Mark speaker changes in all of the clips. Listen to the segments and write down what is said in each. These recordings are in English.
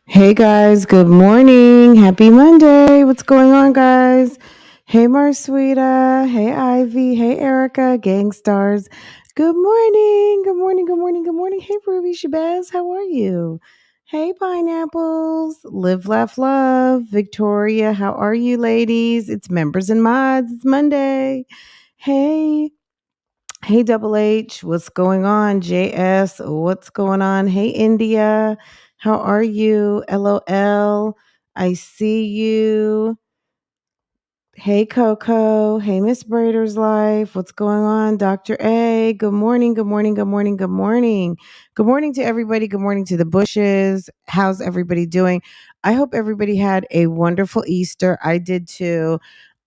Speaker 1: Hey guys, good morning. Happy Monday. What's going on, guys? Hey Marsweeta. Hey Ivy. Hey Erica. Gang stars. Good morning. Good morning. Good morning. Good morning. Hey Ruby Shabazz. How are you? Hey Pineapples. Live, laugh, love. Victoria. How are you, ladies? It's members and mods. It's Monday. Hey. Hey, Double H, what's going on? JS, what's going on? Hey, India, how are you? LOL, I see you. Hey, Coco. Hey, Miss Brader's Life. What's going on? Dr. A, good morning, good morning, good morning, good morning. Good morning to everybody. Good morning to the bushes. How's everybody doing? I hope everybody had a wonderful Easter. I did too.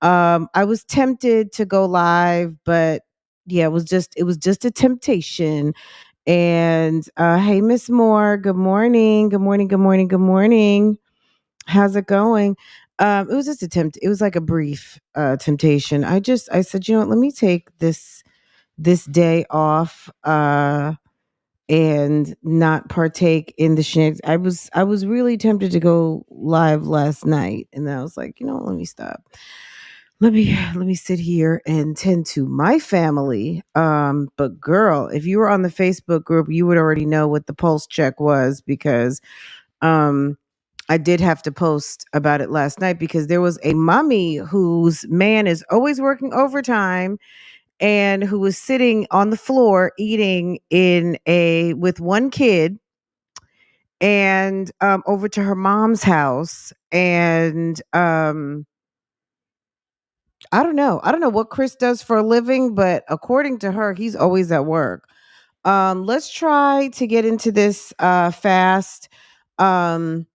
Speaker 1: I was tempted to go live, but yeah, it was just a temptation. And hey, Miss Moore, good morning, good morning, good morning, good morning. How's it going? It was just a it was like a brief temptation. I said, you know what, let me take this day off and not partake in the shenanigans. I was really tempted to go live last night, and then I was like, you know what, let me stop. Let me sit here and tend to my family. But girl, if you were on the Facebook group, you would already know what the pulse check was because um I did have to post about it last night because there was a mommy whose man is always working overtime and who was sitting on the floor eating in a with one kid and over to her mom's house. And I don't know what Chris does for a living, but according to her, he's always at work. Let's try to get into this fast. Um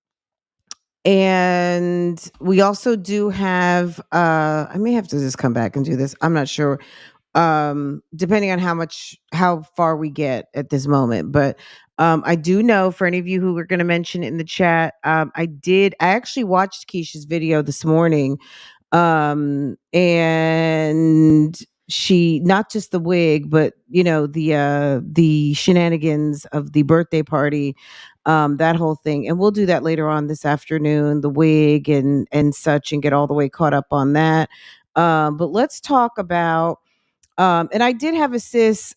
Speaker 1: And we also do have I may have to just come back and do this. I'm not sure. Depending on how far we get at this moment. But I do know for any of you who were going to mention in the chat, I actually watched Keisha's video this morning. And she not just the wig, but the shenanigans of the birthday party, that whole thing. And we'll do that later on this afternoon, the wig and such, and get all the way caught up on that. But let's talk about and I did have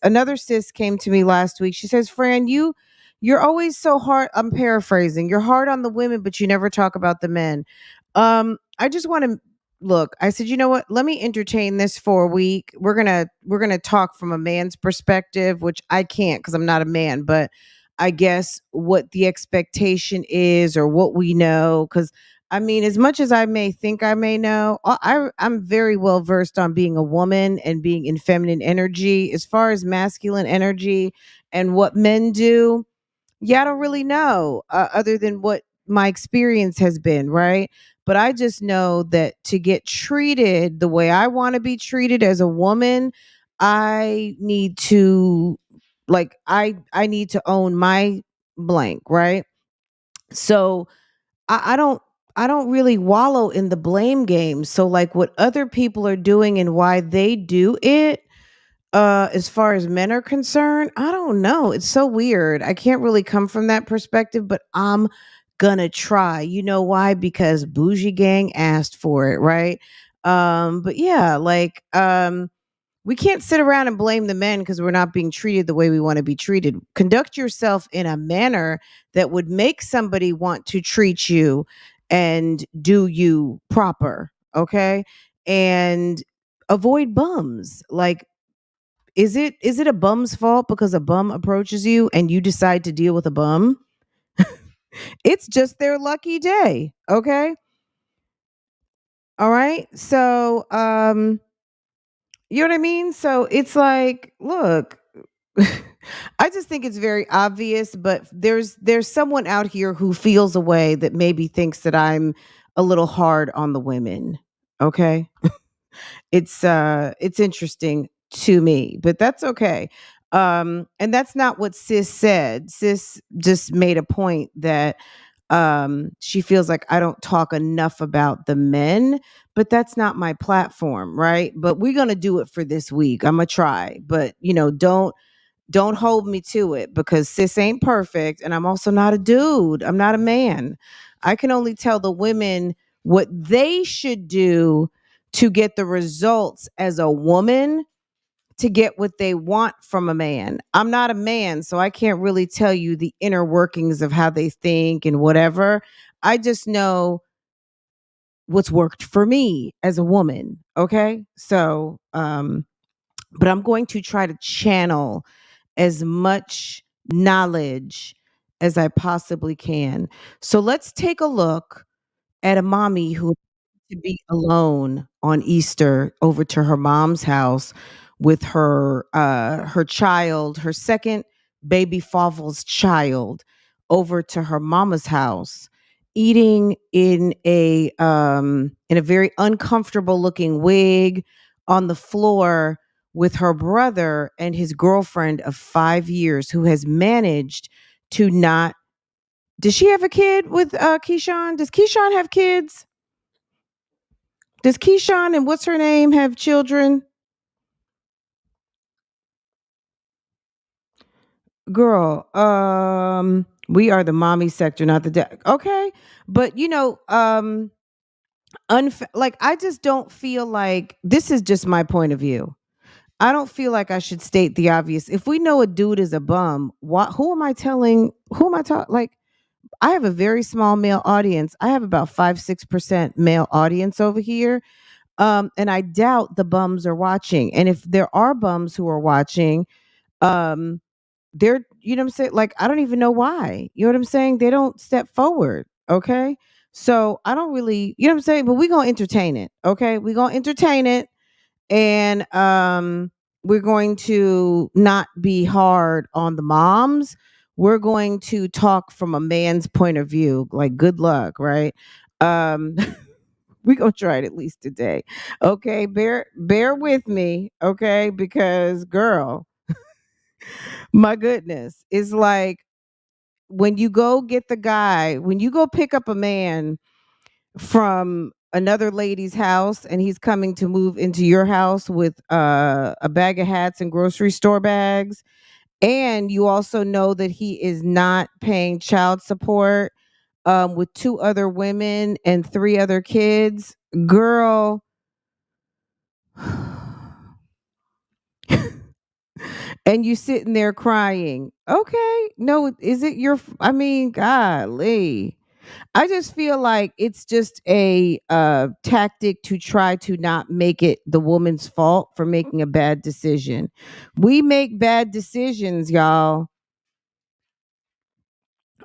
Speaker 1: another sis came to me last week. She says, Fran, you're always so hard. I'm paraphrasing. You're hard on the women, but you never talk about the men. I just want to look. I said, you know what? Let me entertain this for a week. We're gonna talk from a man's perspective, which I can't because I'm not a man, but I guess what the expectation is or what we know. Because I mean, as much as I may think I may know, I'm very well versed on being a woman and being in feminine energy. As far as masculine energy and what men do, yeah, I don't really know other than what my experience has been, right? But I just know that to get treated the way I want to be treated as a woman, I need to I need to own my blank, right? So I don't I don't really wallow in the blame game. So like what other people are doing and why they do it, as far as men are concerned, I don't know. It's so weird. I can't really come from that perspective, but I'm gonna try. You know why? Because Bougie Gang asked for it, right? But yeah, we can't sit around and blame the men because we're not being treated the way we want to be treated. Conduct yourself in a manner that would make somebody want to treat you and do you proper, okay? And avoid bums. Like, is it a bum's fault because a bum approaches you and you decide to deal with a bum? It's just their lucky day, okay? All right? So, you know what I mean? So it's like, look, I just think it's very obvious, but there's someone out here who feels a way that maybe thinks that I'm a little hard on the women. Okay? It's interesting to me, but that's okay. And that's not what sis said. Sis just made a point that she feels like I don't talk enough about the men, but that's not my platform, right? But we're going to do it for this week. I'm going to try, but don't hold me to it because sis ain't perfect and I'm also not a dude. I'm not a man. I can only tell the women what they should do to get the results as a woman to get what they want from a man. I'm not a man, so I can't really tell you the inner workings of how they think and whatever. I just know what's worked for me as a woman, okay? So, but I'm going to try to channel as much knowledge as I possibly can. So let's take a look at a mommy who to be alone on Easter over to her mom's house with her child, her second baby Fauvel's child, over to her mama's house, eating in a very uncomfortable looking wig on the floor with her brother and his girlfriend of 5 years who has managed to not. Does she have a kid with Keyshawn? Does Keyshawn have kids? Does Keyshawn and what's her name have children? Girl, we are the mommy sector, not the dad. Okay, but like I just don't feel like this is just my point of view. I don't feel like I should state the obvious. If we know a dude is a bum, who am I telling? Who am I talking? Like, I have a very small male audience. I have about 5-6% male audience over here. And I doubt the bums are watching. And if there are bums who are watching, um, they're, you know what I'm saying? Like, I don't even know why. You know what I'm saying? They don't step forward. Okay. So I don't really, you know what I'm saying? But we're gonna entertain it. Okay. We're gonna entertain it. And we're going to not be hard on the moms. We're going to talk from a man's point of view. Like, good luck, right? Um we're gonna try it at least today. Okay, bear with me, okay? Because girl, my goodness, it's like when you go get the guy, when you go pick up a man from another lady's house and he's coming to move into your house with a bag of hats and grocery store bags, and you also know that he is not paying child support with two other women and three other kids, girl. And you sitting there crying. Okay, no, is it your? I mean, golly. I just feel like it's just a tactic to try to not make it the woman's fault for making a bad decision. We make bad decisions, y'all.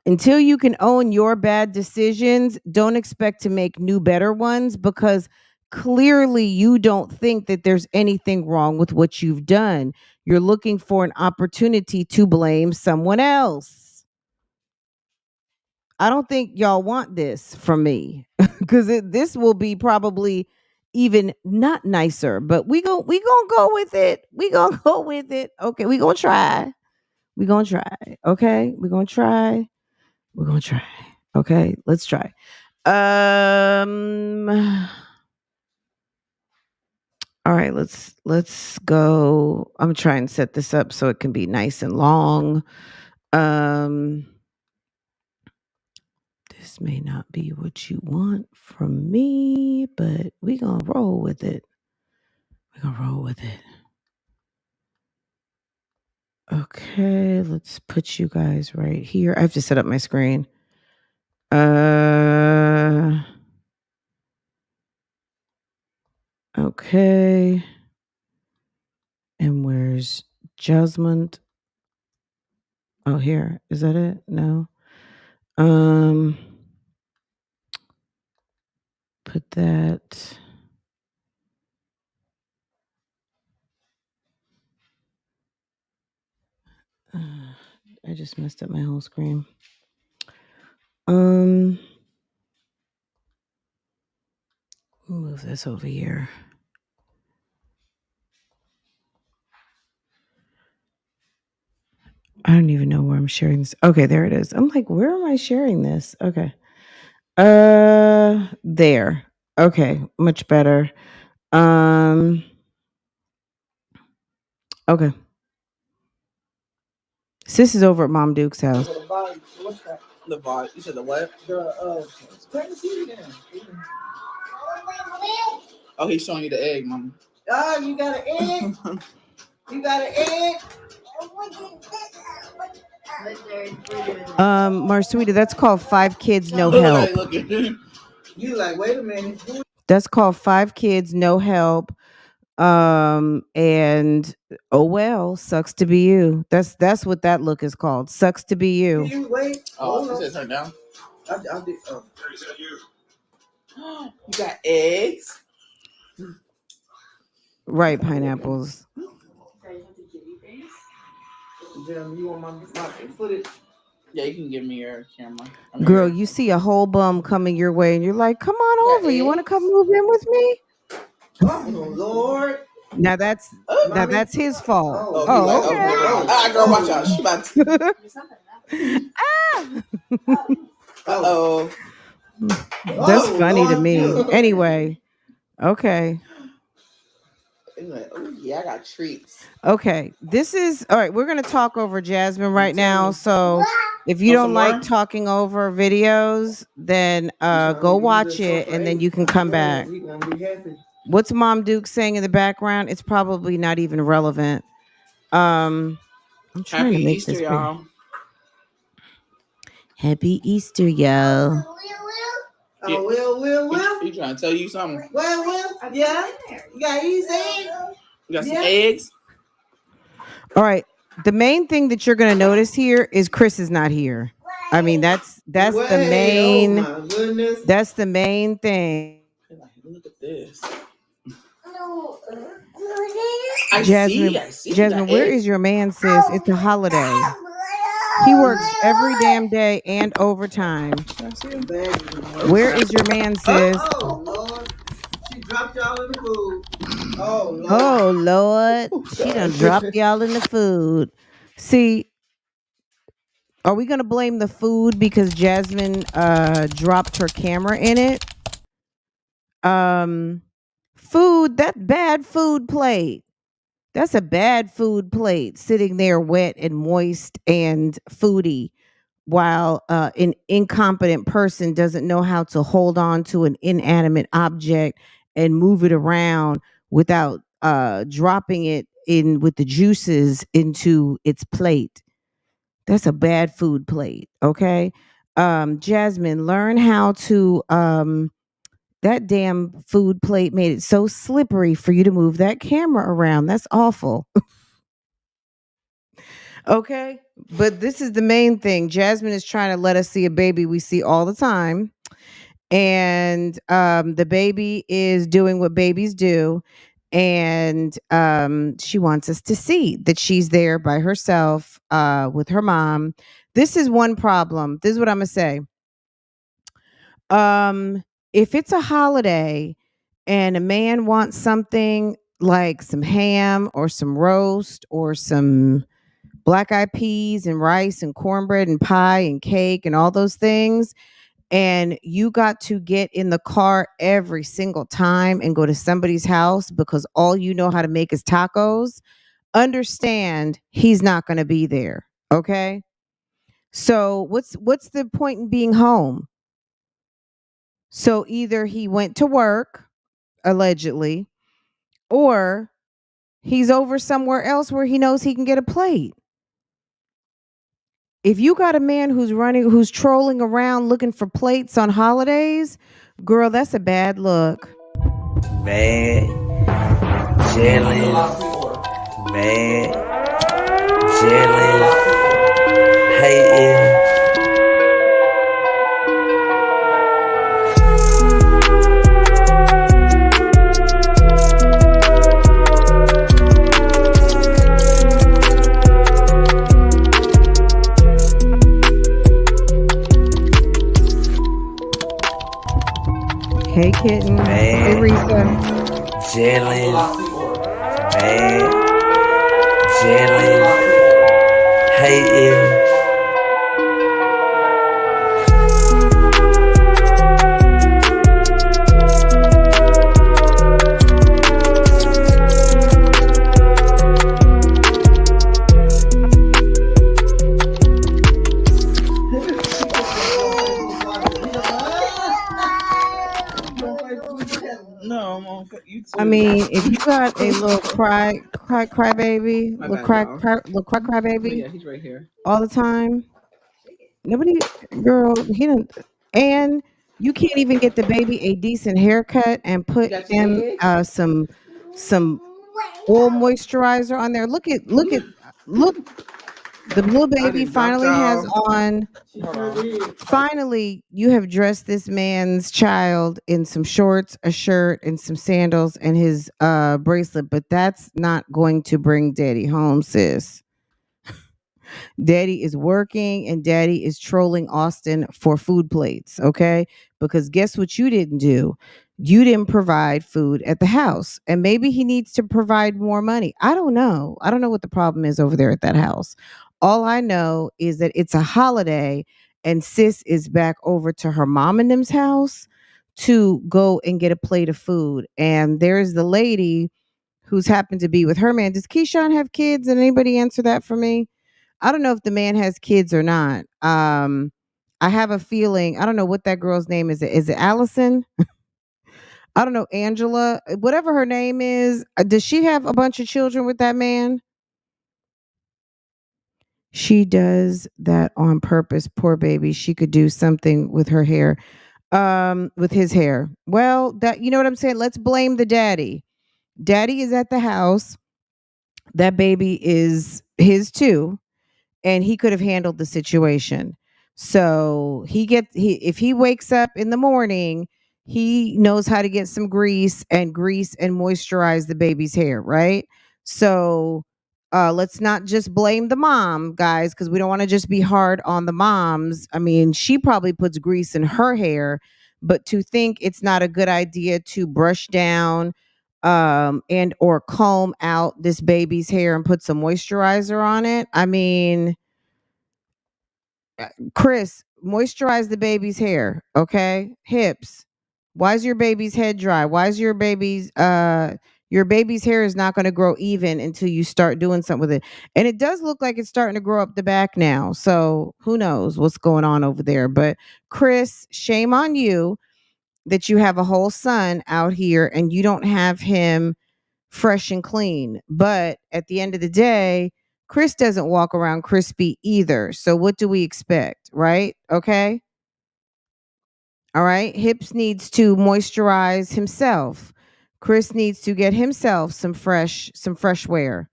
Speaker 1: Until you can own your bad decisions, don't expect to make new better ones, because clearly you don't think that there's anything wrong with what you've done. You're looking for an opportunity to blame someone else. I don't think y'all want this from me, because this will be probably even not nicer, but we gonna go with it. We gonna go with it. Okay, we gonna try. We gonna try. Okay, we gonna try. We're gonna try. Okay, let's try. Um. All right, let's go. I'm trying to set this up so it can be nice and long. Um. This may not be what you want from me, but we gonna roll with it. We're gonna roll with it. Okay, let's put you guys right here. I have to set up my screen. Okay. And where's Jasmine? Oh, here. Is that it? No. Put that. I just messed up my whole screen. Move this over here. I don't even know where I'm sharing this. Okay, there it is. I'm like, where am I sharing this? Okay. There. Okay, much better. Okay. Sis is over at Mom Duke's house.
Speaker 2: The vibe. You said the what? Take the TV down. Oh, he's showing you the egg, Mama. Oh, you got an egg? You got an egg?
Speaker 1: Marsweeta, that's called 5 Kids No Help.
Speaker 2: You like, wait a minute.
Speaker 1: That's called 5 Kids No Help. And oh well, sucks to be you. That's what that look is called. Sucks to be you.
Speaker 2: You wait. Oh, she said turn down. I did. You got eggs?
Speaker 1: Right, pineapples.
Speaker 2: You want my footage? Yeah, you can give me your camera.
Speaker 1: Girl, you see a whole bum coming your way and you're like, come on over. You want to come move in with me?
Speaker 2: Oh, Lord.
Speaker 1: Now that's his fault.
Speaker 2: Oh, okay. Girl, watch out. She about to. Uh-oh.
Speaker 1: That's funny to me. Anyway, okay.
Speaker 2: Like, oh yeah, I got treats.
Speaker 1: Okay, this is all right. We're gonna talk over Jasmine right now. So if you don't like talking over videos, then go watch it and then you can come back. What's Mom Duke saying in the background? It's probably not even relevant. I'm trying to make
Speaker 2: Easter,
Speaker 1: this
Speaker 2: y'all.
Speaker 1: Happy Easter, y'all.
Speaker 2: Oh, Will. He trying to tell you something. Will. Yeah. You got eggs? You got some eggs?
Speaker 1: All right. The main thing that you're going to notice here is Chris is not here. I mean, that's the main. Oh my goodness. That's the main thing.
Speaker 2: Look at this.
Speaker 1: Jasmine, where is your man, sis? It's a holiday. He works every damn day and overtime. Where is your man, sis?
Speaker 2: Oh, Lord. She dropped y'all in the food.
Speaker 1: Oh, Lord. She done dropped y'all in the food. See, are we going to blame the food because Jasmine dropped her camera in it? Um, food, that bad food plate. That's a bad food plate sitting there wet and moist and foody while an incompetent person doesn't know how to hold on to an inanimate object and move it around without dropping it in with the juices into its plate. That's a bad food plate, okay? Jasmine, learn how to that damn food plate made it so slippery for you to move that camera around. That's awful. Okay. But this is the main thing. Jasmine is trying to let us see a baby we see all the time. And the baby is doing what babies do. And she wants us to see that she's there by herself with her mom. This is one problem. This is what I'm going to say. If it's a holiday and a man wants something like some ham or some roast or some black eyed peas and rice and cornbread and pie and cake and all those things, and you got to get in the car every single time and go to somebody's house because all you know how to make is tacos, understand he's not going to be there. Okay? So what's the point in being home? So either he went to work allegedly, or he's over somewhere else where he knows he can get a plate. If you got a man who's trolling around looking for plates on holidays, girl, that's a bad look.
Speaker 2: Mad, jealous, mad, jealous, hating.
Speaker 1: Hey, kitten. Hey, Risa.
Speaker 2: Jealous, mad, jealous, hating. No, I'm on YouTube.
Speaker 1: I mean, if you got a little cry baby, little cry baby,
Speaker 2: Yeah, he's right here
Speaker 1: all the time, nobody, girl, he don't, and you can't even get the baby a decent haircut and put him some oil moisturizer on there. Look, the little baby finally has on. Finally, you have dressed this man's child in some shorts, a shirt, and some sandals and his bracelet, but that's not going to bring daddy home, sis. Daddy is working and daddy is trolling Austin for food plates, okay? Because guess what you didn't do? You didn't provide food at the house. And maybe he needs to provide more money. I don't know. I don't know what the problem is over there at that house. All I know is that it's a holiday and sis is back over to her mom and them's house to go and get a plate of food. And there's the lady who's happened to be with her man. Does Keyshawn have kids? And anybody answer that for me? I don't know if the man has kids or not. I have a feeling. I don't know what that girl's name is. Is it Allison? I don't know, Angela, whatever her name is. Does she have a bunch of children with that man? She does that on purpose. Poor baby. She could do something with her hair, with his hair. Well, that you know what I'm saying. Let's blame the daddy. Daddy is at the house. That baby is his too, and he could have handled the situation. So if he wakes up in the morning, he knows how to get some grease and moisturize the baby's hair, right? So let's not just blame the mom, guys, because we don't want to just be hard on the moms. I mean, she probably puts grease in her hair, but to think it's not a good idea to brush down and or comb out this baby's hair and put some moisturizer on it. I mean, Chris, moisturize the baby's hair, okay? Hips, Why is your baby's head dry? Why is your baby's hair is not going to grow even until you start doing something with it. And it does look like it's starting to grow up the back now. So who knows what's going on over there. But Chris, shame on you that you have a whole son out here and you don't have him fresh and clean. But at the end of the day, Chris doesn't walk around crispy either. So what do we expect, right? Okay. All right. Hips needs to moisturize himself. Chris needs to get himself some fresh wear.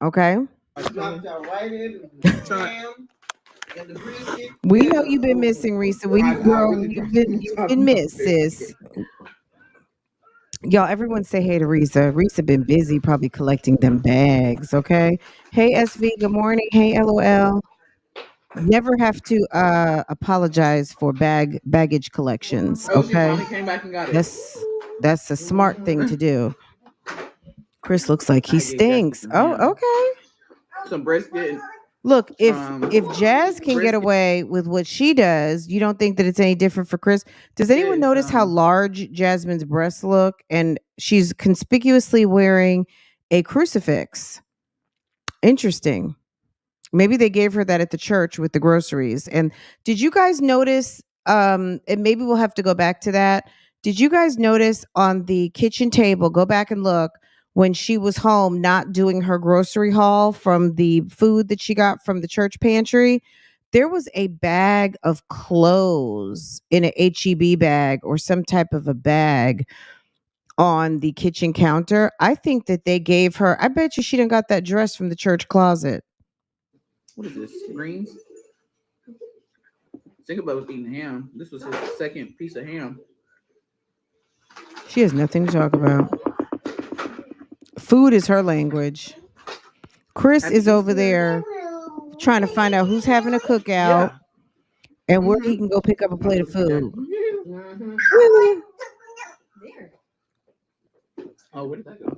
Speaker 1: Okay. We know you've been missing, Risa. You've been missed, sis. Y'all, everyone say hey to Risa. Risa been busy probably collecting them bags, okay? Hey SV, good morning. Hey LOL. Never have to apologize for baggage collections, okay?
Speaker 2: Came back and got it.
Speaker 1: That's a smart thing to do. Chris looks like he stinks. Oh, okay.
Speaker 2: Some brisket.
Speaker 1: Look, if Jazz can get away with what she does, you don't think that it's any different for Chris? Does anyone notice how large Jasmine's breasts look? And she's conspicuously wearing a crucifix. Interesting. Maybe they gave her that at the church with the groceries. And did you guys notice, and maybe we'll have to go back to that. Did you guys notice on the kitchen table, go back and look, when she was home not doing her grocery haul from the food that she got from the church pantry, there was a bag of clothes in an HEB bag or some type of a bag on the kitchen counter. I think that they gave her, I bet you she done got that dress from the church closet.
Speaker 2: What is this? Greens? Singapore was eating ham. This was his second piece of ham.
Speaker 1: She has nothing to talk about. Food is her language. Chris is over there trying to find out who's having a cookout and where he can go pick up a plate of food. Really?
Speaker 2: Oh, where did that go?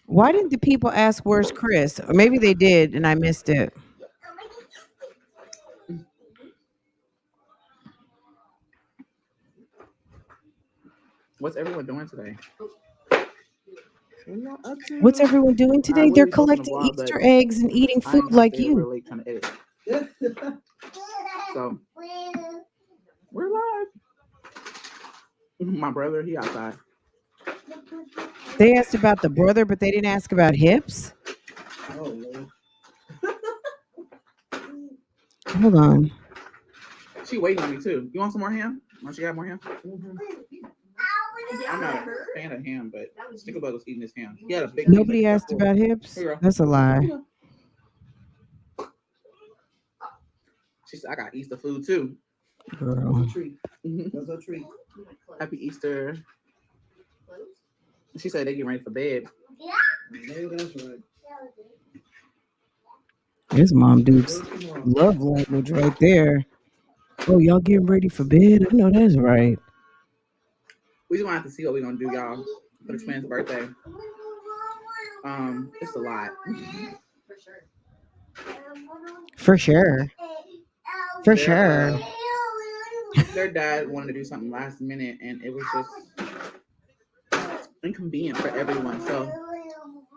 Speaker 1: Why didn't the people ask where's Chris? Or maybe they did and I missed it.
Speaker 2: What's everyone doing today?
Speaker 1: What's everyone doing today? They're collecting Easter eggs and eating food like you.
Speaker 2: Really trying to edit. So we're live. My brother, he outside.
Speaker 1: They asked about the brother, but they didn't ask about hips.
Speaker 2: Oh,
Speaker 1: hold on.
Speaker 2: She waiting on me too. You want some more ham? Want you got more ham? I'm not a fan of ham, but Sticklebug was eating this ham. He had a big.
Speaker 1: Nobody asked about hips. That's a lie.
Speaker 2: She said, "I got Easter food too."
Speaker 1: Girl.
Speaker 2: That's a treat. That's a treat. Happy Easter. She said they get ready for bed. Yeah, that's right.
Speaker 1: His mom dudes love language right there. Oh, y'all getting ready for bed? I know that's right.
Speaker 2: We just want to have to see what we're gonna do, y'all, for the twins' birthday. It's a lot.
Speaker 1: For sure. For sure.
Speaker 2: Their dad wanted to do something last minute, and it was just inconvenient for everyone. So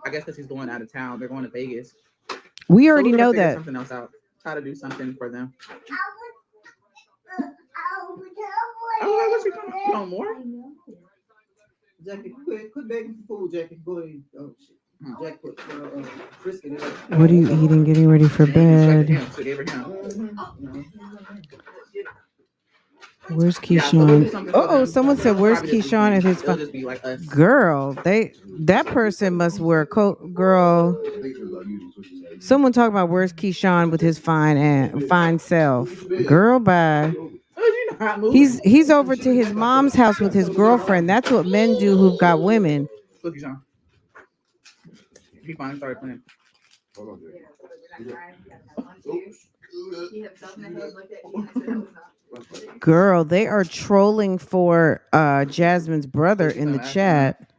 Speaker 2: I guess because he's going out of town, they're going to Vegas.
Speaker 1: We already know that.
Speaker 2: Something else out. Try to do something for them. Oh, what you talking about? More?
Speaker 3: Jackie, quit begging for food, Jackie. Go ahead. Oh shit. Jackie put brisket.
Speaker 1: What are you eating? Getting ready for bed. Where's Keyshawn? Oh, someone said, "Where's Keyshawn?" At his phone. Girl, that person must wear a coat. Girl, someone talking about where's Keyshawn with his fine self. Girl, bye. He's over to his mom's house with his girlfriend. That's what men do who've got women.
Speaker 2: Look, Keyshawn. He finally started playing.
Speaker 1: Girl, they are trolling for Jasmine's brother in the chat.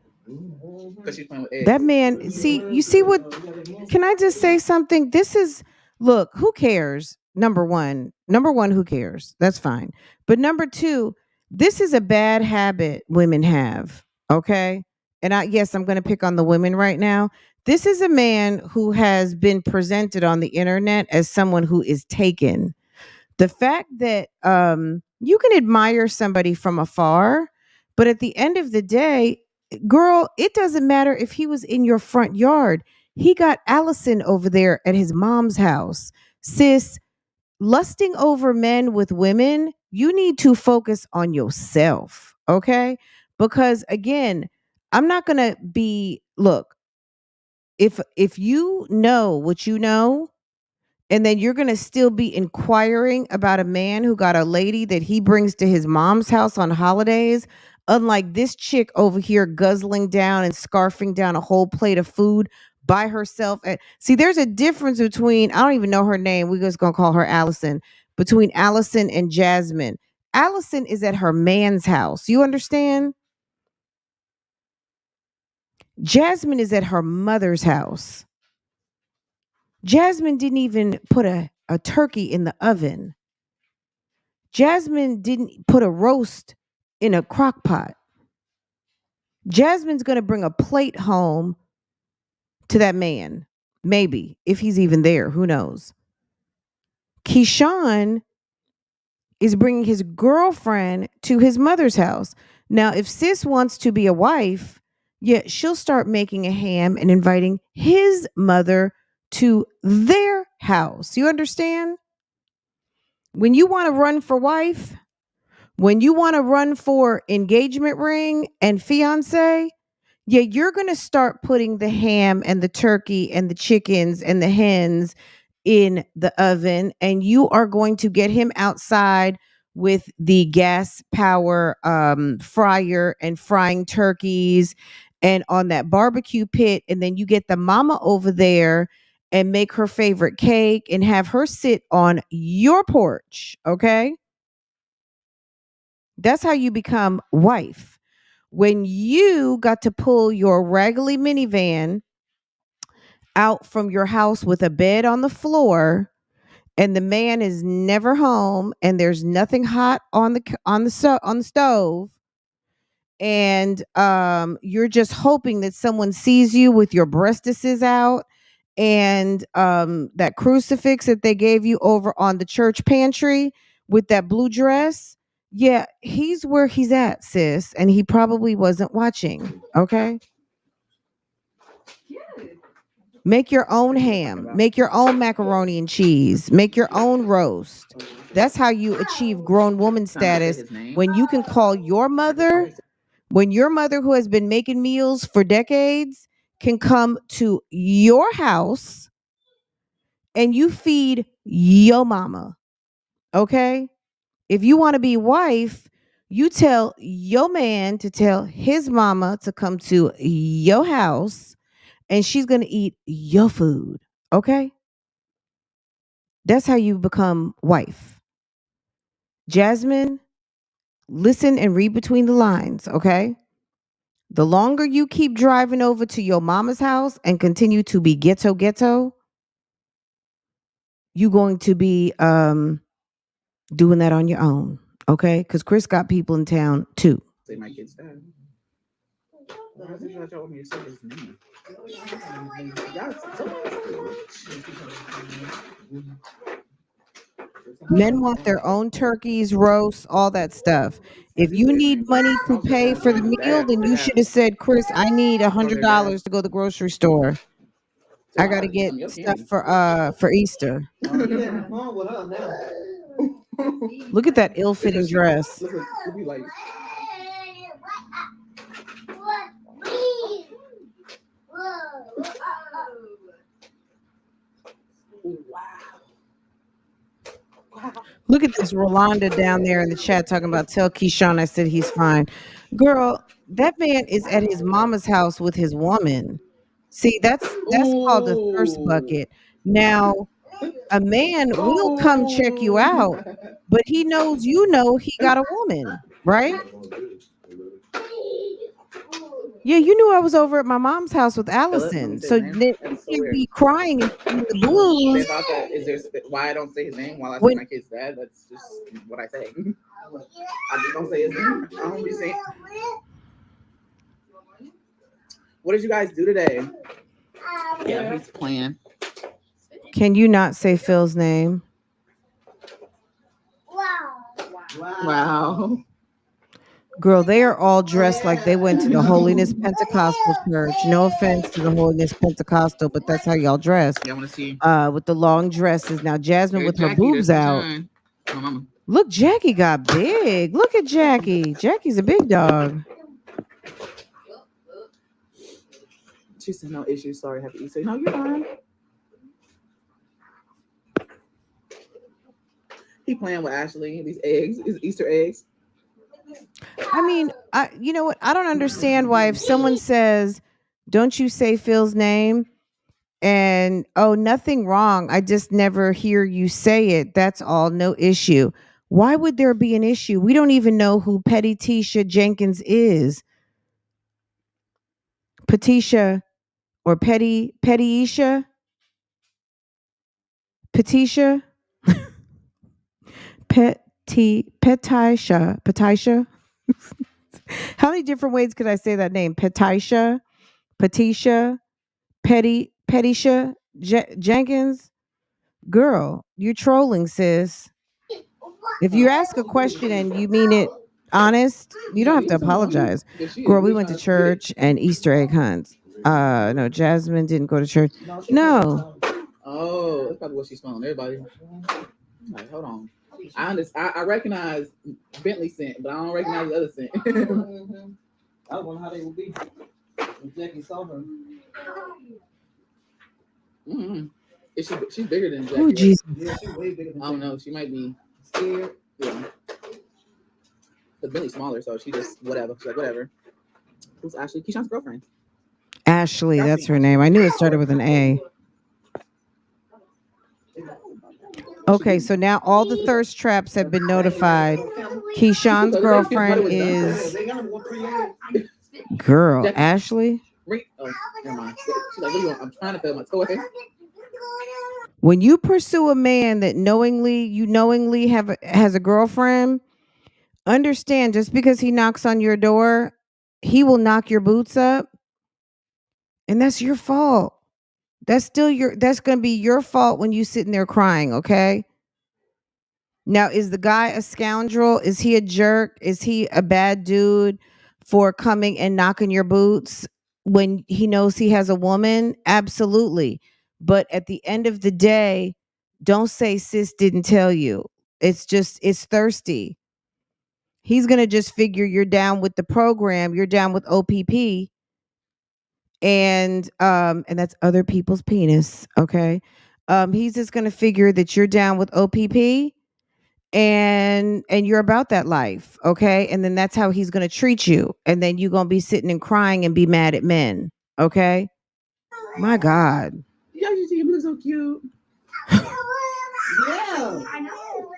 Speaker 1: That man, you see what? Can I just say something? Look, who cares? Number one. number one, who cares? That's fine. But number two, this is a bad habit women have. Okay. And yes, I'm going to pick on the women right now. This is a man who has been presented on the internet as someone who is taken. The fact that you can admire somebody from afar, but at the end of the day, girl, it doesn't matter if he was in your front yard. He got Allison over there at his mom's house. Sis, lusting over men with women, you need to focus on yourself, okay? Because again, I'm not going to be look, if you know what you know, and then you're going to still be inquiring about a man who got a lady that he brings to his mom's house on holidays, unlike this chick over here guzzling down and scarfing down a whole plate of food by herself. See, there's a difference between, I don't even know her name. We're just going to call her Allison, between Allison and Jasmine. Allison is at her man's house. You understand? Jasmine is at her mother's house. Jasmine didn't even put a turkey in the oven. Jasmine didn't put a roast in a crock pot. Jasmine's going to bring a plate home to that man. Maybe, if he's even there. Who knows? Keyshawn is bringing his girlfriend to his mother's house. Now, if sis wants to be a wife, yeah, she'll start making a ham and inviting his mother to their house. You understand? When you want to run for wife, when you want to run for engagement ring and fiance, yeah, you're going to start putting the ham and the turkey and the chickens and the hens in the oven, and you are going to get him outside with the gas power fryer and frying turkeys and on that barbecue pit. And then you get the mama over there and make her favorite cake and have her sit on your porch. Okay. That's how you become wife. When you got to pull your raggedy minivan out from your house with a bed on the floor, and the man is never home, and there's nothing hot on the stove, and you're just hoping that someone sees you with your breastises out and that crucifix that they gave you over on the church pantry with that blue dress. Yeah, he's where he's at, sis, and he probably wasn't watching. Okay. Make your own ham, make your own macaroni and cheese, make your own roast. That's how you achieve grown woman status, when you can call your mother, when your mother, who has been making meals for decades, can come to your house and you feed your mama. Okay? If you want to be wife, you tell your man to tell his mama to come to your house, and she's going to eat your food. Okay? That's how you become wife. Jasmine, listen and read between the lines, okay? The longer you keep driving over to your mama's house and continue to be ghetto, you're going to be doing that on your own, okay? Because Chris got people in town too.
Speaker 2: Say my kid's dad. Why is it y'all want me to say his name?
Speaker 1: Men want their own turkeys, roasts, all that stuff. If you need money to pay for the meal, then you should have said, Chris, I need $100 to go to the grocery store. I got to get stuff for Easter. Look at that ill-fitting dress. Look at this Rolanda down there in the chat talking about, tell Keyshawn I said he's fine. Girl, that man is at his mama's house with his woman. See, that's called the first bucket. Now, a man will come check you out, but he knows he got a woman, right? Yeah, you knew I was over at my mom's house with
Speaker 2: Philip, let me
Speaker 1: Allison.
Speaker 2: say
Speaker 1: So
Speaker 2: his name.
Speaker 1: you
Speaker 2: That's so
Speaker 1: can't
Speaker 2: weird.
Speaker 1: be crying and singing the
Speaker 2: Say
Speaker 1: blues
Speaker 2: about that. Is there why I don't say his name while I say
Speaker 1: when
Speaker 2: my kid's dad? That's just what I say. I just don't say his name. I don't be saying. What did you guys do today? Yeah, he's playing.
Speaker 1: can you not say Phil's name?
Speaker 2: Wow.
Speaker 1: Girl, they are all dressed like they went to the Holiness Pentecostal church. No offense to the Holiness Pentecostal, but that's how y'all dress.
Speaker 2: Yeah, I want to see.
Speaker 1: With the long dresses. Now Jasmine
Speaker 2: There's
Speaker 1: with her
Speaker 2: Jackie. There's
Speaker 1: boobs out.
Speaker 2: Sunshine. Oh, mama.
Speaker 1: Look, Jackie got big. Look at Jackie. Jackie's a big dog.
Speaker 2: She said no issues. Sorry, happy Easter. No, you're fine. He playing with Ashley. These eggs, these Easter eggs.
Speaker 1: I mean, you know what? I don't understand why if someone says, "Don't you say Phil's name?" and "Oh, nothing wrong. I just never hear you say it. That's all. No issue." Why would there be an issue? We don't even know who Petty Tisha Jenkins is. Patisha or Petty-Isha? Petisha? Petisha? How many different ways could I say that name? Petisha? Patisha? Pettisha Jenkins? Girl, you're trolling, sis. If you ask a question and you mean it honest, you don't have to apologize. Girl, we went to church and Easter egg hunts. No, Jasmine didn't go to church. No.
Speaker 2: Oh, that's probably what she's smelling. Everybody. Like, hold on. I understand. I recognize Bentley scent, but I don't recognize the other scent.
Speaker 3: I don't know how they would be if Jackie saw her.
Speaker 2: Mm-hmm. She's bigger than Jackie.
Speaker 1: Oh, Jesus.
Speaker 3: Yeah, she's way bigger than
Speaker 2: I don't know. She might be
Speaker 3: scared.
Speaker 2: Yeah. But Bentley's smaller, so she just whatever. She's like whatever. Who's Ashley? Keyshawn's girlfriend.
Speaker 1: Ashley, that's her name. I knew it started with an A. Okay, so now all the thirst traps have been notified. Keyshawn's girlfriend is girl, Ashley.
Speaker 2: Oh, never mind. She's like, what do you want? I'm trying to feel my toy.
Speaker 1: When you pursue a man that knowingly has a girlfriend, understand just because he knocks on your door, he will knock your boots up, and that's your fault. That's going to be your fault when you sitting there crying, okay? Now, is the guy a scoundrel? Is he a jerk? Is he a bad dude for coming and knocking your boots when he knows he has a woman? Absolutely. But at the end of the day, don't say sis didn't tell you. It's thirsty. He's going to just figure you're down with the program, you're down with OPP, and that's other people's penis, okay? He's just going to figure that you're down with OPP and you're about that life, okay? And then that's how he's going to treat you, and then you're going to be sitting and crying and be mad at men, okay? My God.
Speaker 2: Yeah, you see, you look so cute.
Speaker 3: Yeah. I know.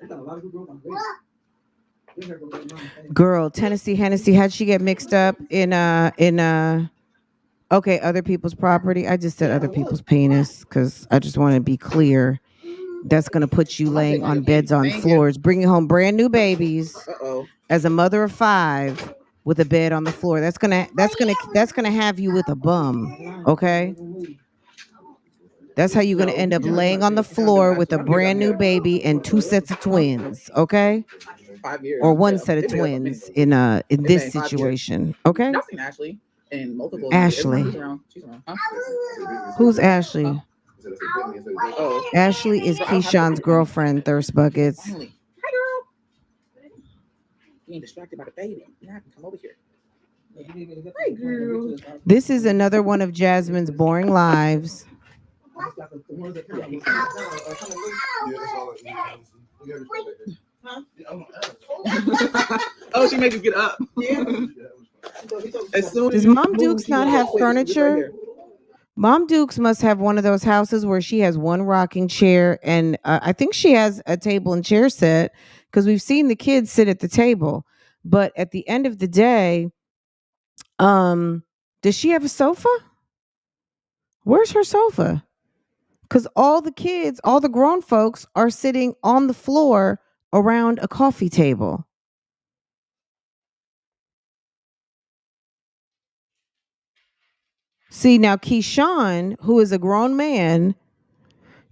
Speaker 3: Got a lot of good girls on the
Speaker 1: Girl, Tennessee Hennessy, how'd she get mixed up in okay, other people's property? I just said other people's penis because I just want to be clear. That's going to put you laying on beds on floors, bringing home brand new babies. As a mother of 5 with a bed on the floor, that's gonna have you with a bum. Okay, that's how you're gonna end up laying on the floor with a brand new baby and 2 sets of twins. Okay,
Speaker 2: 5 years
Speaker 1: or 1 set of twins in this situation. Okay,
Speaker 2: y'all seen Ashley in multiple.
Speaker 1: Ashley.
Speaker 2: She's around. Huh?
Speaker 1: Who's Ashley?
Speaker 2: Oh,
Speaker 1: Ashley is Keyshawn's girlfriend. Thirst buckets.
Speaker 2: Finally. Hi, girl. Being distracted by the baby. Now I can come over here. Hey, girl.
Speaker 1: This is another one of Jasmine's boring lives.
Speaker 2: Oh, she made you get up. As soon
Speaker 1: Does Mom Dukes not have furniture? Mom Dukes must have one of those houses where she has one rocking chair, and I think she has a table and chair set because we've seen the kids sit at the table. But at the end of the day, Um, does she have a sofa? Where's her sofa? Because all the kids, all the grown folks are sitting on the floor around a coffee table. See, now Keyshawn, who is a grown man,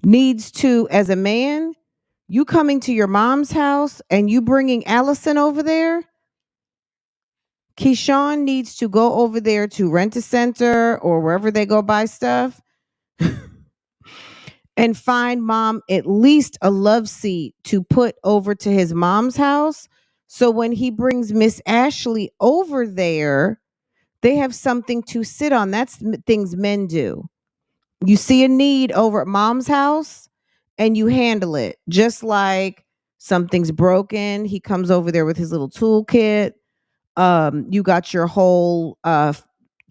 Speaker 1: needs to, as a man, you coming to your mom's house and you bringing Allison over there. Keyshawn needs to go over there to Rent a Center or wherever they go buy stuff and find mom at least a love seat to put over to his mom's house. So when he brings Miss Ashley over there, they have something to sit on. That's things men do. You see a need over at mom's house and you handle it. Just like something's broken, he comes over there with his little toolkit. You got your whole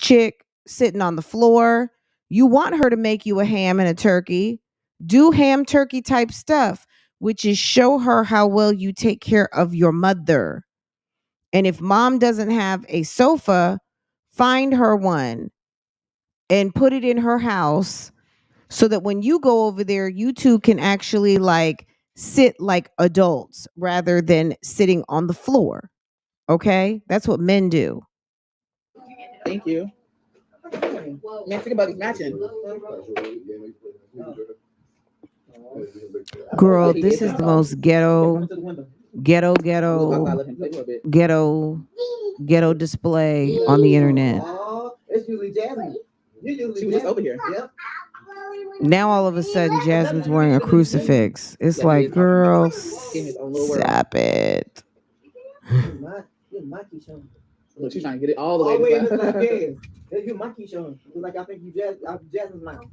Speaker 1: chick sitting on the floor. You want her to make you a ham and a turkey. Do ham turkey type stuff, which is show her how well you take care of your mother. And if mom doesn't have a sofa, find her one and put it in her house so that when you go over there, you two can actually like sit like adults rather than sitting on the floor. Okay? That's what men do.
Speaker 2: Thank you. Man, think about these matching.
Speaker 1: Girl, this is the most ghetto display on the internet.
Speaker 3: It's usually Jasmine.
Speaker 2: She was just over here.
Speaker 3: Yep.
Speaker 1: Now all of a sudden Jasmine's wearing a crucifix. It's like, girl, stop it.
Speaker 2: Look, she's trying to get it all the way.
Speaker 3: You my Keyshawn. It's like I think you Jasmine's mouth.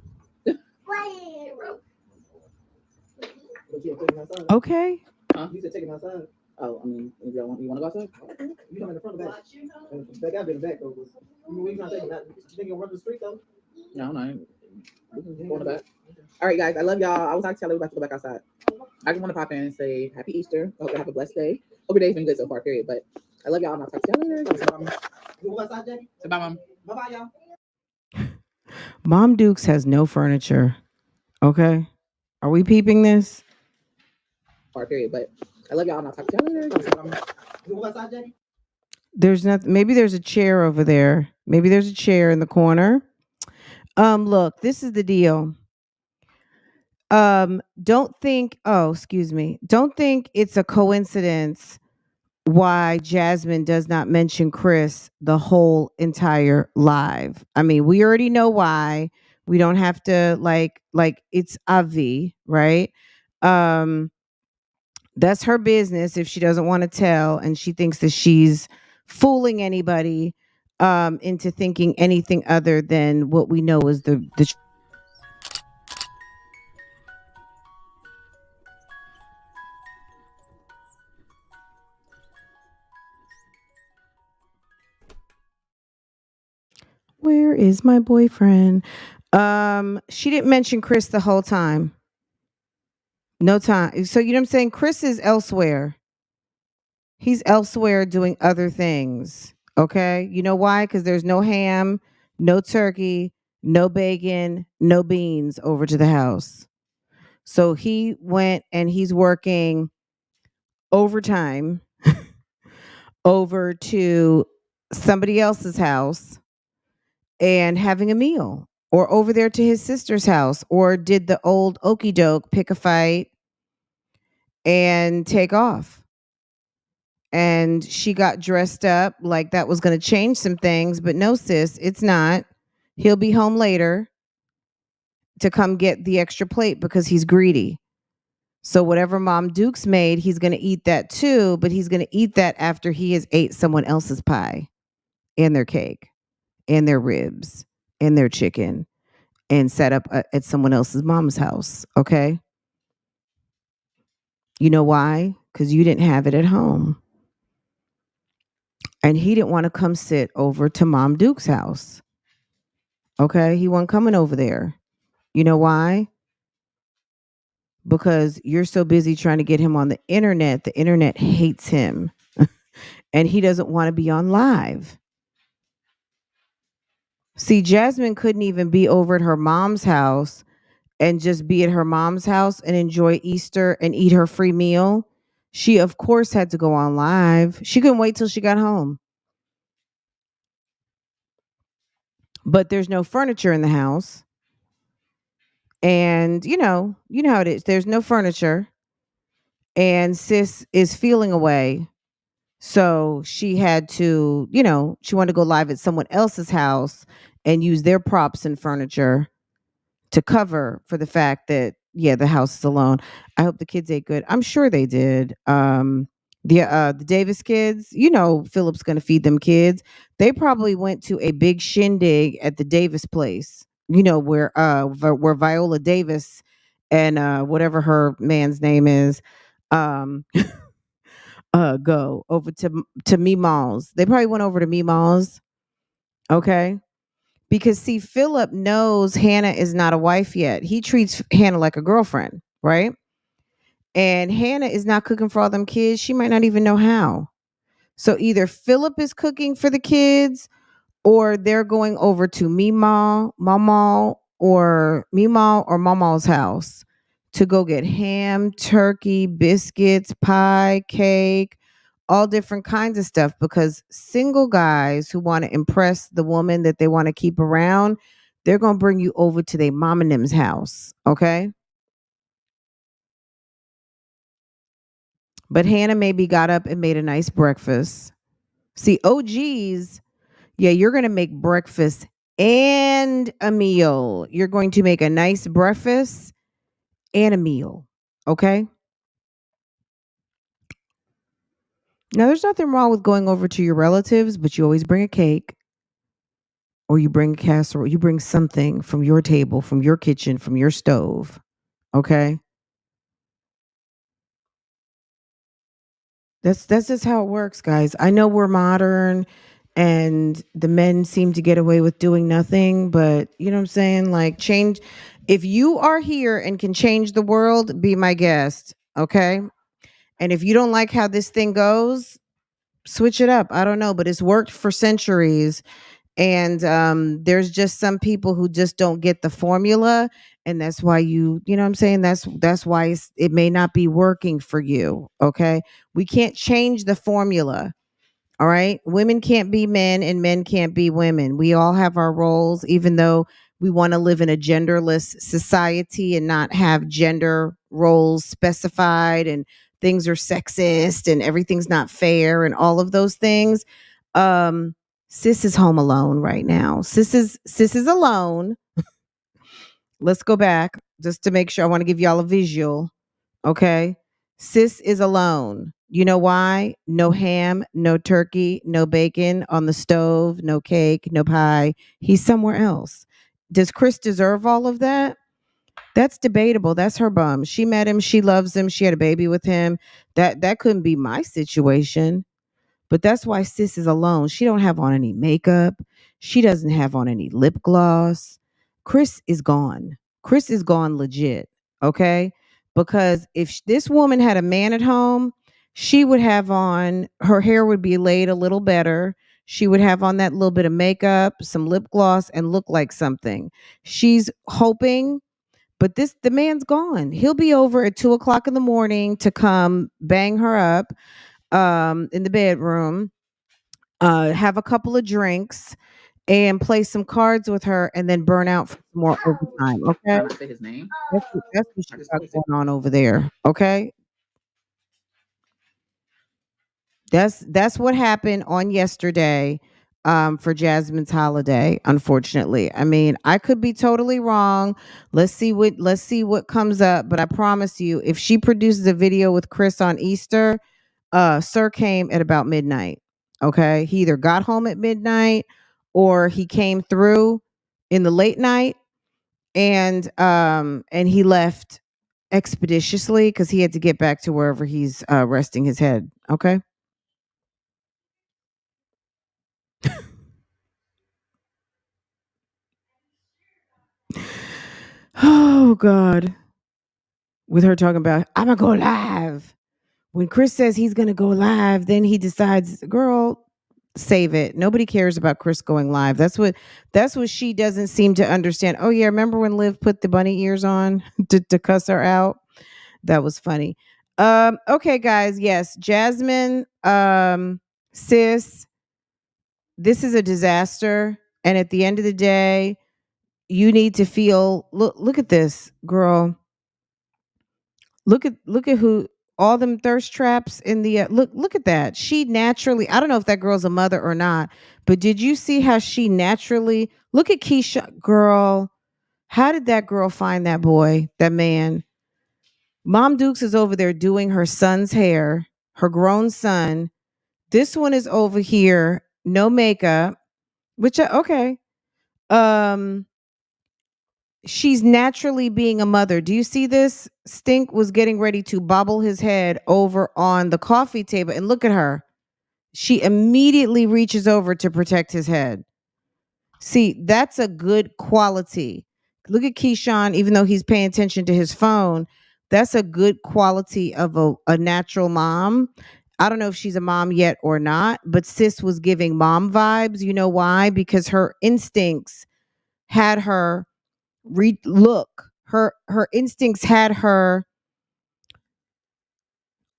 Speaker 1: Okay.
Speaker 2: Huh?
Speaker 3: You said take him outside.
Speaker 2: Oh, I mean, if you want to go outside?
Speaker 3: You come in the front of the back. Back out in the back though. You trying to take him out? You think you'll run the street though?
Speaker 2: No, no. We can go in the back. All right, guys. I love y'all. I was about to tell everybody to go back outside. I just want to pop in and say happy Easter. I hope you have a blessed day. Hope your day's been good so far, period. But I love y'all. And I'll talk to y'all later.
Speaker 3: You go outside, Jackie?
Speaker 2: Say bye, Mom.
Speaker 3: Bye-bye, y'all.
Speaker 1: Mom Dukes has no furniture. Okay. Are we peeping this?
Speaker 2: Period. But I love y'all. And I'll talk to y'all later.
Speaker 3: You go outside, Jackie?
Speaker 1: There's nothing. Maybe there's a chair over there. Maybe there's a chair in the corner. Look, this is the deal. Don't think it's a coincidence why Jasmine does not mention Chris the whole entire live. I mean, we already know why. We don't have to like it's Avi, right? That's her business if she doesn't want to tell and she thinks that she's fooling anybody into thinking anything other than what we know is the Where is my boyfriend? She didn't mention Chris the whole time. No time. So you know what I'm saying? Chris is elsewhere. He's elsewhere doing other things. Okay? You know why? Because there's no ham, no turkey, no bacon, no beans over to the house. So he went and he's working overtime over to somebody else's house and having a meal, or over there to his sister's house, or did the old okey doke, pick a fight and take off. And she got dressed up like that was going to change some things, but no, sis, it's not. He'll be home later to come get the extra plate because he's greedy. So whatever Mom Dukes made, he's going to eat that too, but he's going to eat that after he has ate someone else's pie and their cake and their ribs and their chicken and set up at someone else's mom's house. Okay. You know why? Because you didn't have it at home. And he didn't want to come sit over to Mom Duke's house. Okay. He wasn't coming over there. You know why? Because you're so busy trying to get him on the internet. The internet hates him. And he doesn't want to be on live. See, Jasmine couldn't even be over at her mom's house and just be at her mom's house and enjoy Easter and eat her free meal. She, of course, had to go on live. She couldn't wait till she got home. But there's no furniture in the house. And you know how it is. There's no furniture. And sis is feeling away. So she had to, she wanted to go live at someone else's house and use their props and furniture to cover for the fact that the house is alone. I hope the kids ate good. I'm sure they did. The Davis kids, Philip's going to feed them kids. They probably went to a big shindig at the Davis place. Where Viola Davis and whatever her man's name is um go over to Meemaw's. They probably went over to Meemaw's. Okay. Because see, Philip knows Hannah is not a wife yet. He treats Hannah like a girlfriend, right? And Hannah is not cooking for all them kids. She might not even know how. So either Philip is cooking for the kids or they're going over to Mama or Mama's house to go get ham, turkey, biscuits, pie, cake, all different kinds of stuff because single guys who want to impress the woman that they want to keep around, they're going to bring you over to their mom and them's house, okay? But Hannah maybe got up and made a nice breakfast. See, OGs, yeah, you're going to make breakfast and a meal. You're going to make a nice breakfast and a meal, okay? Now, there's nothing wrong with going over to your relatives, but you always bring a cake or you bring a casserole. You bring something from your table, from your kitchen, from your stove, okay? That's just how it works, guys. I know we're modern and the men seem to get away with doing nothing, but you know what I'm saying? Like change if you are here and can change the world, be my guest, okay? And if you don't like how this thing goes, switch it up. I don't know, but it's worked for centuries and there's just some people who just don't get the formula and that's why you know what I'm saying, that's why it may not be working for you, okay? We can't change the formula. All right, women can't be men and men can't be women. We all have our roles, even though we want to live in a genderless society and not have gender roles specified and things are sexist and everything's not fair and all of those things. um Sis is home alone right now. Sis is alone. Let's go back just to make sure. I want to give y'all a visual. Okay. Sis is alone. You know why? No ham, no turkey, no bacon on the stove, no cake, no pie. He's somewhere else. Does Chris deserve all of that? That's debatable. That's her bum. She met him. She loves him. She had a baby with him. That couldn't be my situation. But that's why sis is alone. She don't have on any makeup. She doesn't have on any lip gloss. Chris is gone. Chris is gone legit. Okay? Because if this woman had a man at home, she would have on her hair would be laid a little better. She would have on that little bit of makeup, some lip gloss, and look like something. She's hoping, but the man's gone. He'll be over at 2 o'clock in the morning to come bang her up in the bedroom, have a couple of drinks, and play some cards with her, and then burn out for some more overtime. Okay,
Speaker 2: Trying to say his name.
Speaker 1: that's what
Speaker 2: I
Speaker 1: she
Speaker 2: just
Speaker 1: got
Speaker 2: always say
Speaker 1: going on over there. Okay, that's what happened on yesterday. For Jasmine's holiday, unfortunately. I mean, I could be totally wrong. Let's see what comes up. But I promise you, if she produces a video with Chris on Easter, Sir came at about midnight. Okay. He either got home at midnight or he came through in the late night and he left expeditiously because he had to get back to wherever he's resting his head. Okay. Oh God. With her talking about I'm gonna go live. When Chris says he's gonna go live, then he decides, girl, save it. Nobody cares about Chris going live. That's what she doesn't seem to understand. Oh yeah, remember when Liv put the bunny ears on to cuss her out? That was funny. Okay, guys. Yes, Jasmine, sis, this is a disaster. And at the end of the day, you need to feel look at this, girl. Look at who all them thirst traps in the look at that. She naturally, I don't know if that girl's a mother or not, but did you see how she naturally look at Keisha, girl? How did that girl find that boy, that man? Mom Dukes is over there doing her son's hair, her grown son. This one is over here, no makeup, which okay. Um, she's naturally being a mother. Do you see this? Stink was getting ready to bobble his head over on the coffee table, and look at her. She immediately reaches over to protect his head. See, that's a good quality. Look at Keyshawn, even though he's paying attention to his phone, that's a good quality of a natural mom. I don't know if she's a mom yet or not, but sis was giving mom vibes. You know why? Because her instincts had her look. Her instincts had her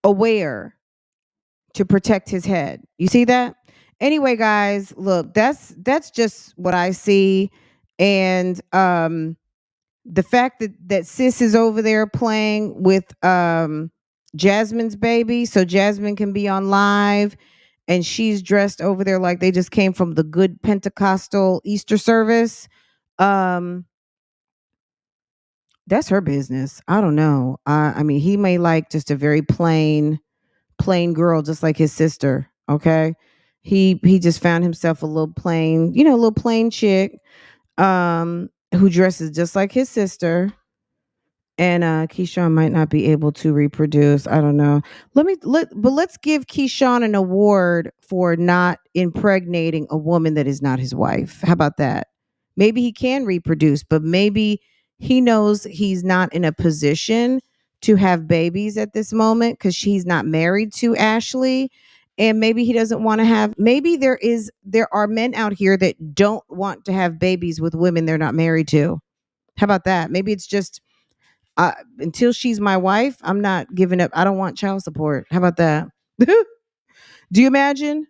Speaker 1: aware to protect his head. You see that? Anyway, guys, look, that's just what I see. And the fact that sis is over there playing with Jasmine's baby so Jasmine can be on live, and she's dressed over there like they just came from the good Pentecostal Easter service. Um that's her business. I don't know. I mean, he may like just a very plain girl, just like his sister. Okay, he just found himself a little plain, a little plain chick, who dresses just like his sister. And Keyshawn might not be able to reproduce. I don't know. But let's give Keyshawn an award for not impregnating a woman that is not his wife. How about that? Maybe he can reproduce, but maybe he knows he's not in a position to have babies at this moment because he's not married to Ashley. And maybe he doesn't want to have, maybe there are men out here that don't want to have babies with women they're not married to. How about that? Maybe it's just until she's my wife, I'm not giving up. I don't want child support. How about that? Do you imagine?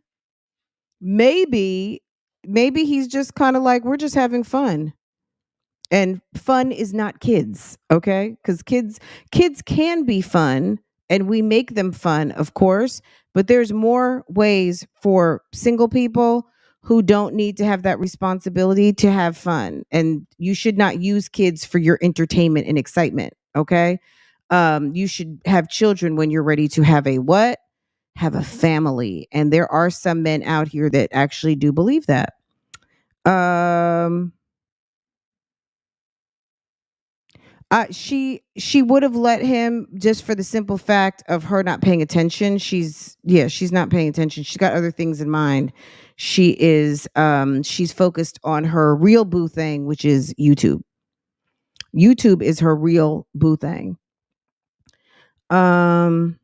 Speaker 1: Maybe, maybe he's just kind of like, we're just having fun. And fun is not kids, okay? Because kids can be fun and we make them fun, of course, but there's more ways for single people who don't need to have that responsibility to have fun. And you should not use kids for your entertainment and excitement, okay? You should have children when you're ready to have a what? Have a family. And there are some men out here that actually do believe that. Um she would have let him just for the simple fact of her not paying attention. She's not paying attention. She's got other things in mind. She's focused on her real boo thing, which is YouTube. YouTube is her real boo thing. Um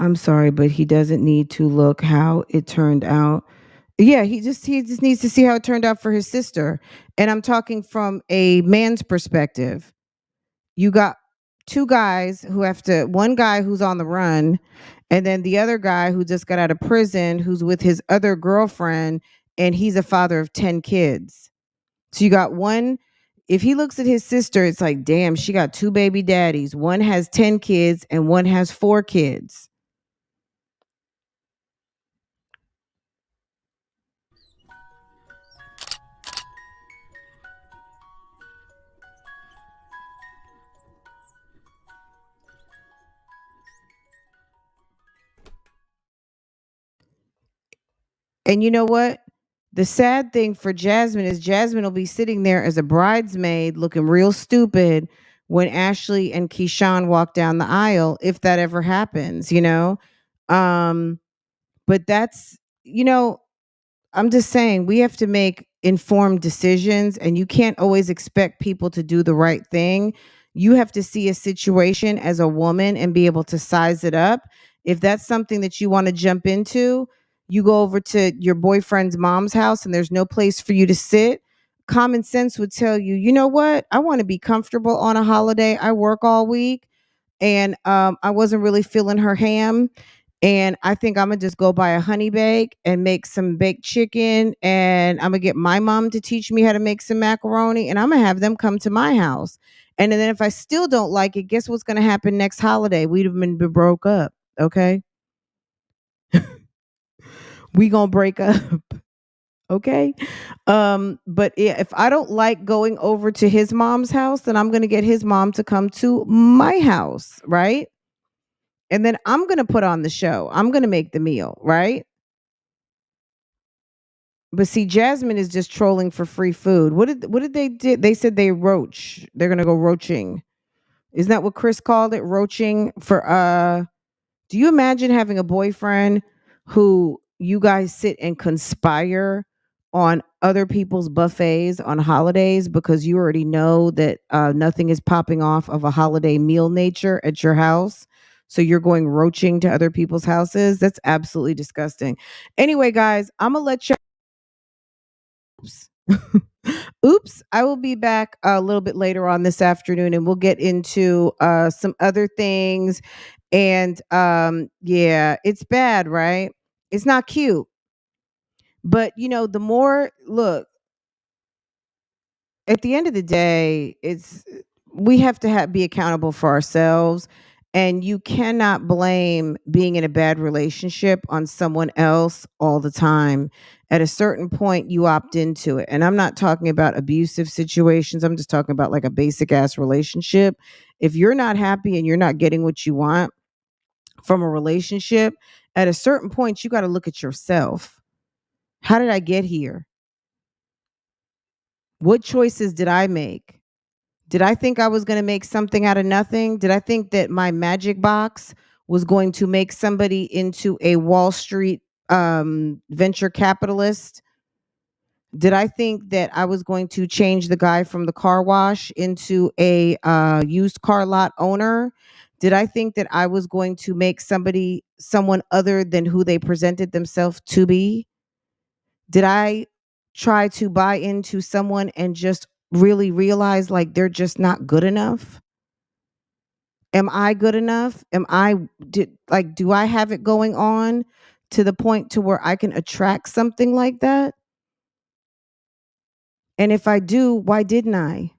Speaker 1: I'm sorry, but he doesn't need to look how it turned out. Yeah, he just needs to see how it turned out for his sister. And I'm talking from a man's perspective. You got two guys who have to, one guy who's on the run, and then the other guy who just got out of prison who's with his other girlfriend, and he's a father of 10 kids. So you got one, if he looks at his sister, it's like, damn, she got two baby daddies. One has 10 kids and one has 4 kids. And you know what? The sad thing for Jasmine is Jasmine will be sitting there as a bridesmaid looking real stupid when Ashley and Keyshawn walk down the aisle, if that ever happens. Um, but I'm just saying we have to make informed decisions, and you can't always expect people to do the right thing. You have to see a situation as a woman and be able to size it up If that's something that you want to jump into, you go over to your boyfriend's mom's house and there's no place for you to sit. Common sense would tell you, you know what? I want to be comfortable on a holiday. I work all week and I wasn't really feeling her ham. And I think I'm gonna just go buy a honey bake and make some baked chicken. And I'm gonna get my mom to teach me how to make some macaroni. And I'm gonna have them come to my house. And then if I still don't like it, guess what's gonna happen next holiday? We'd have been broke up. Okay, we gonna break up. Okay. But if I don't like going over to his mom's house, then I'm gonna get his mom to come to my house, right? And then I'm gonna put on the show. I'm gonna make the meal, right? But see, Jasmine is just trolling for free food. What did they did? They said they roach. They're gonna go roaching. Isn't that what Chris called it? Roaching for do you imagine having a boyfriend who you guys sit and conspire on other people's buffets on holidays because you already know that nothing is popping off of a holiday meal nature at your house? So you're going roaching to other people's houses? That's absolutely disgusting. Anyway, guys, I'm going to let you. Oops. Oops. I will be back a little bit later on this afternoon and we'll get into some other things. And yeah, it's bad, right? It's not cute. But the more look, at the end of the day, it's we have to be accountable for ourselves, and you cannot blame being in a bad relationship on someone else all the time. At a certain point you opt into it, and I'm not talking about abusive situations. I'm just talking about like a basic ass relationship. If you're not happy and you're not getting what you want from a relationship, at a certain point you got to look at yourself. How did I get here? What choices did I make? Did I think I was going to make something out of nothing? Did I think that my magic box was going to make somebody into a Wall Street venture capitalist? Did I think that I was going to change the guy from the car wash into a used car lot owner? Did I think that I was going to make somebody someone other than who they presented themselves to be? Did I try to buy into someone and just really realize like they're just not good enough? Am I good enough? Do I have it going on to the point to where I can attract something like that? And if I do, why didn't I?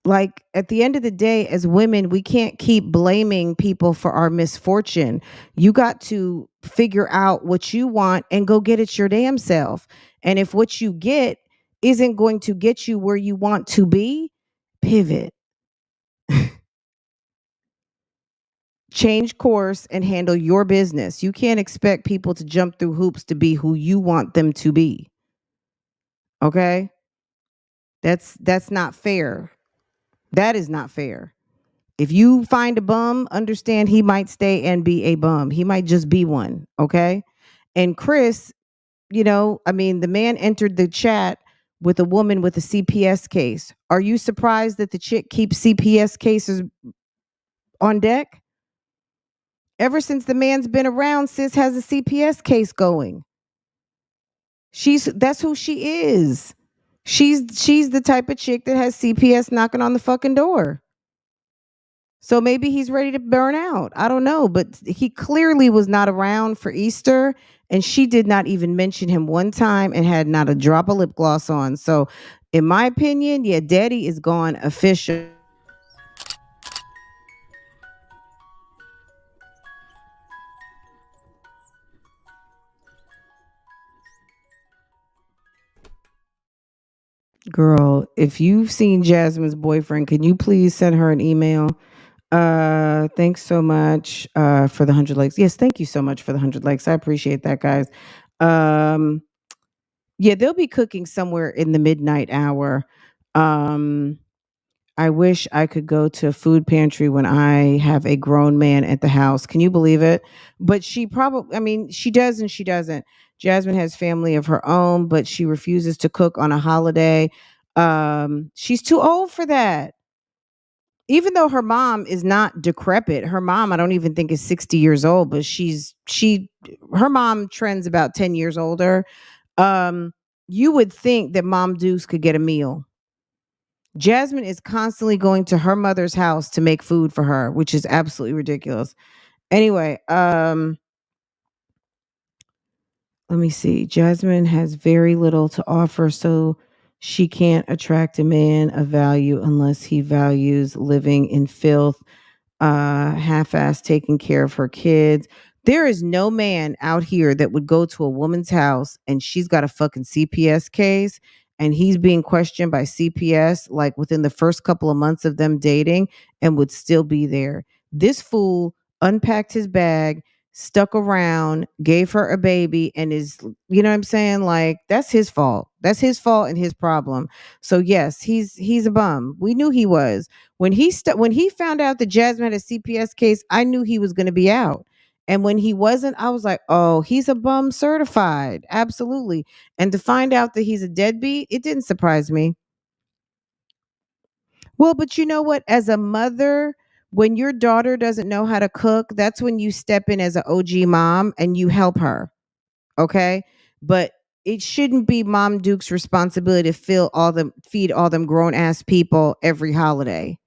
Speaker 1: Like at the end of the day, as women, we can't keep blaming people for our misfortune. You got to figure out what you want and go get it your damn self. And if what you get isn't going to get you where you want to be, pivot, change course, and handle your business. You can't expect people to jump through hoops to be who you want them to be. Okay? That's not fair. That is not fair. If you find a bum, understand he might stay and be a bum. He might just be one. Okay. And Chris, I mean, the man entered the chat with a woman with a CPS case. Are you surprised that the chick keeps CPS cases on deck? Ever since the man's been around, sis has a CPS case going. That's who she is. She's the type of chick that has CPS knocking on the fucking door. So maybe he's ready to burn out. I don't know, but he clearly was not around for Easter, and she did not even mention him one time and had not a drop of lip gloss on. So, in my opinion, yeah, Daddy is gone official. Girl, if you've seen Jasmine's boyfriend, can you please send her an email? Thanks so much for the 100 likes. Yes, thank you so much for the 100 likes. I appreciate that, guys. Um Yeah, they'll be cooking somewhere in the midnight hour. Um, I wish I could go to a food pantry when I have a grown man at the house. Can you believe it? But I mean, she does and she doesn't. Jasmine has family of her own, but she refuses to cook on a holiday. She's too old for that. even though her mom is not decrepit, her mom I don't even think is 60 years old, but her mom trends about 10 years older. You would think that Mom Dukes could get a meal. Jasmine is constantly going to her mother's house to make food for her, which is absolutely ridiculous. Anyway, let me see. Jasmine has very little to offer, so she can't attract a man of value unless he values living in filth, half-ass taking care of her kids. There is no man out here that would go to a woman's house and she's got a fucking CPS case and he's being questioned by CPS like within the first couple of months of them dating and would still be there. This fool unpacked his bag, stuck around, gave her a baby, and is, you know what I'm saying? Like, that's his fault. That's his fault and his problem. So yes, he's a bum. We knew he was. When he found out that Jasmine had a CPS case, I knew he was going to be out. And when he wasn't, I was like, "Oh, he's a bum certified." Absolutely. And to find out that he's a deadbeat, it didn't surprise me. Well, but you know what? As a mother, when your daughter doesn't know how to cook, that's when you step in as an OG mom and you help her. Okay? But it shouldn't be Mom Duke's responsibility to feed all them grown ass people every holiday.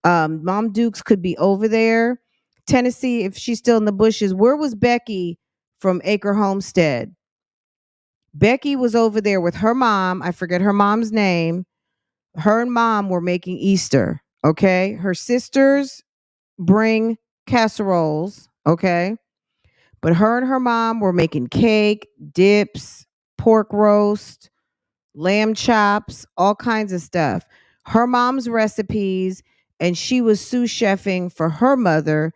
Speaker 1: Mom Dukes could be over there. Tennessee, if she's still in the bushes. Where was Becky from Acre Homestead? Becky was over there with her mom. I forget her mom's name. Her and mom were making Easter. Okay. Her sisters bring casseroles. Okay. But her and her mom were making cake, dips, pork roast, lamb chops, all kinds of stuff. Her mom's recipes, and she was sous chefing for her mother.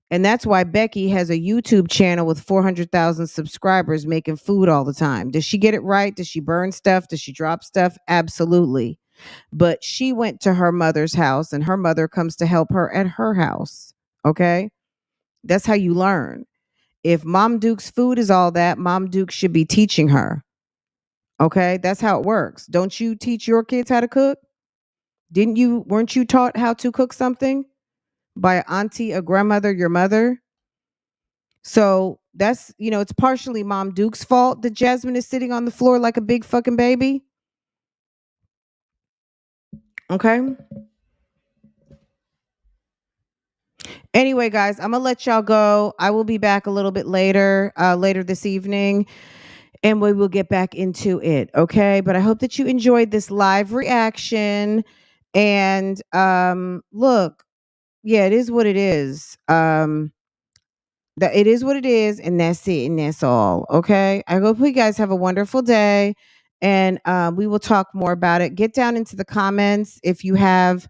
Speaker 1: And that's why Becky has a YouTube channel with 400,000 subscribers making food all the time. Does she get it right? Does she burn stuff? Does she drop stuff? Absolutely. But she went to her mother's house and her mother comes to help her at her house. Okay. That's how you learn. If Mom Duke's food is all that, Mom Duke should be teaching her. Okay, that's how it works. Don't you teach your kids how to cook? Weren't you taught how to cook something by an auntie, a grandmother, your mother? So that's, it's partially Mom Duke's fault that Jasmine is sitting on the floor like a big fucking baby. Okay. Anyway, guys, I'm gonna let y'all go. I will be back a little bit later this evening, and we will get back into it. Okay. But I hope that you enjoyed this live reaction. And look, yeah, it is what it is. That it is what it is, and that's it, and that's all. Okay. I hope you guys have a wonderful day, and we will talk more about it. Get down into the comments if you have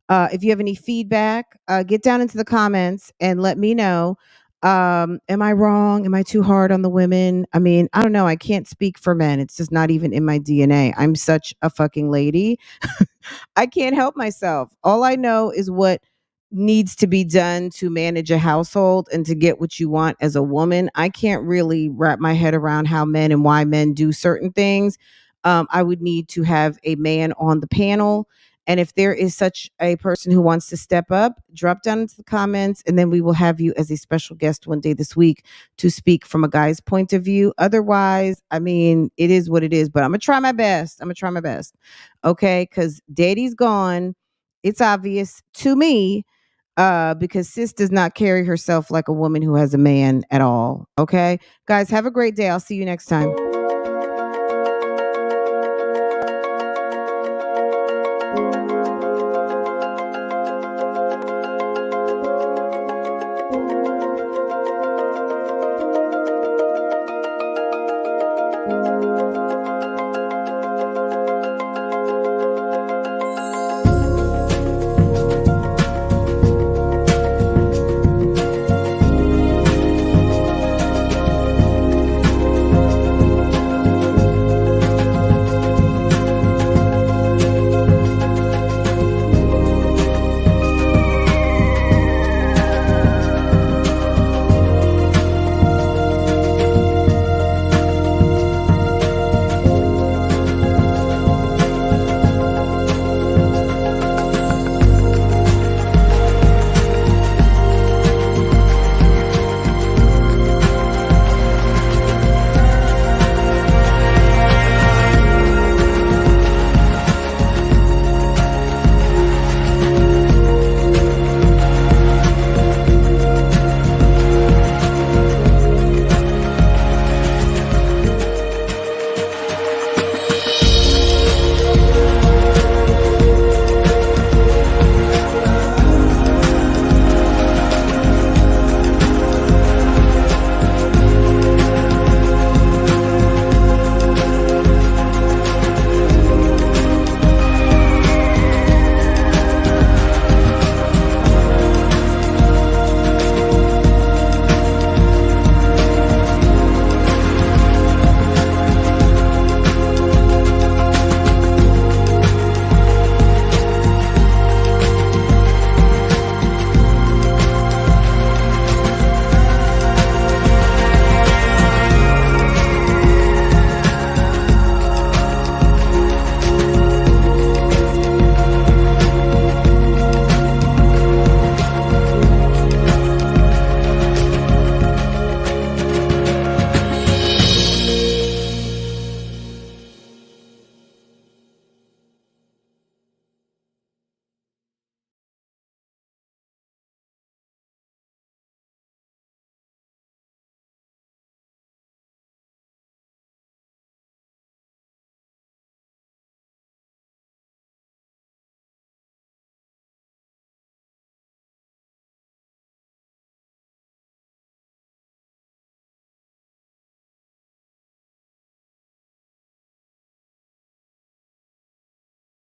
Speaker 1: any feedback. Get down into the comments and let me know. Am I wrong? Am I too hard on the women? I mean, I don't know. I can't speak for men. It's just not even in my DNA. I'm such a fucking lady. I can't help myself. All I know is what needs to be done to manage a household and to get what you want as a woman. I can't really wrap my head around how men and why men do certain things. I would need to have a man on the panel. And if there is such a person who wants to step up, drop down into the comments, and then we will have you as a special guest one day this week to speak from a guy's point of view. Otherwise, I mean, it is what it is, but I'm going to try my best. I'm going to try my best. Okay. Because daddy's gone. It's obvious to me because sis does not carry herself like a woman who has a man at all. Okay. Guys, have a great day. I'll see you next time.